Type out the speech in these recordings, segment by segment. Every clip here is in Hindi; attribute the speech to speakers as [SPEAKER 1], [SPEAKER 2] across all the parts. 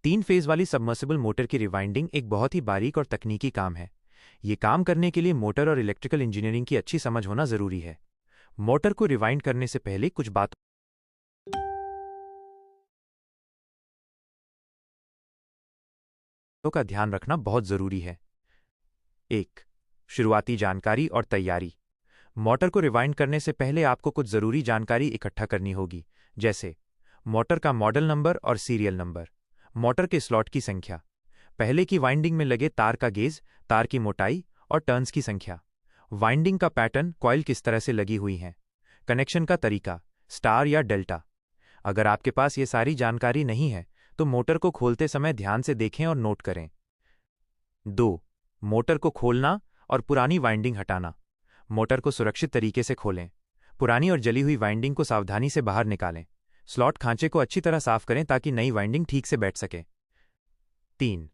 [SPEAKER 1] 3 फेज वाली सबमर्सिबल मोटर की रिवाइंडिंग एक बहुत ही बारीक और तकनीकी काम है। ये काम करने के लिए मोटर और इलेक्ट्रिकल इंजीनियरिंग की अच्छी समझ होना जरूरी है। मोटर को रिवाइंड करने से पहले कुछ बातों का ध्यान रखना बहुत जरूरी है। 1. शुरुआती जानकारी और तैयारी। मोटर को रिवाइंड करने से पहले आपको कुछ जरूरी जानकारी इकट्ठा करनी होगी, जैसे मोटर का मॉडल नंबर और सीरियल नंबर, मोटर के स्लॉट की संख्या, पहले की वाइंडिंग में लगे तार का गेज, तार की मोटाई और टर्न्स की संख्या, वाइंडिंग का पैटर्न, कॉइल किस तरह से लगी हुई हैं, कनेक्शन का तरीका, स्टार या डेल्टा। अगर आपके पास ये सारी जानकारी नहीं है तो मोटर को खोलते समय ध्यान से देखें और नोट करें। 2. मोटर को खोलना और पुरानी वाइंडिंग हटाना। मोटर को सुरक्षित तरीके से खोलें। पुरानी और जली हुई वाइंडिंग को सावधानी से बाहर निकालें। स्लॉट खांचे को अच्छी तरह साफ करें ताकि नई वाइंडिंग ठीक से बैठ सके। 3.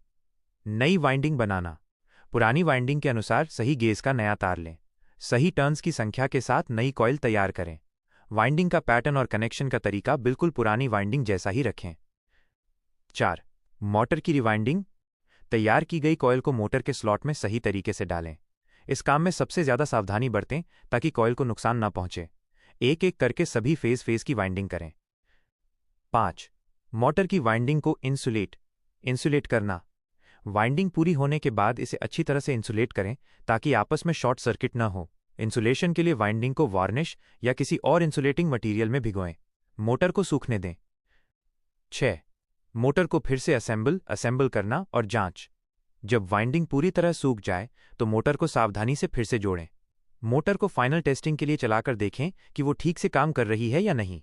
[SPEAKER 1] नई वाइंडिंग बनाना। पुरानी वाइंडिंग के अनुसार सही गेज का नया तार लें। सही टर्न्स की संख्या के साथ नई कॉइल तैयार करें। वाइंडिंग का पैटर्न और कनेक्शन का तरीका बिल्कुल पुरानी वाइंडिंग जैसा ही रखें। 4. मोटर की रिवाइंडिंग। तैयार की गई कॉइल को मोटर के स्लॉट में सही तरीके से डालें। इस काम में सबसे ज्यादा सावधानी बरतें ताकि कॉइल को नुकसान ना पहुंचे। एक एक करके सभी फेज की वाइंडिंग करें। 5. मोटर की वाइंडिंग को इंसुलेट करना। वाइंडिंग पूरी होने के बाद इसे अच्छी तरह से इंसुलेट करें ताकि आपस में शॉर्ट सर्किट न हो। इंसुलेशन के लिए वाइंडिंग को वार्निश या किसी और इंसुलेटिंग मटेरियल में भिगोएं। मोटर को सूखने दें। 6. मोटर को फिर से असेंबल करना और जांच। जब वाइंडिंग पूरी तरह सूख जाए तो मोटर को सावधानी से फिर से जोड़ें। मोटर को फाइनल टेस्टिंग के लिए चलाकर देखें कि वो ठीक से काम कर रही है या नहीं।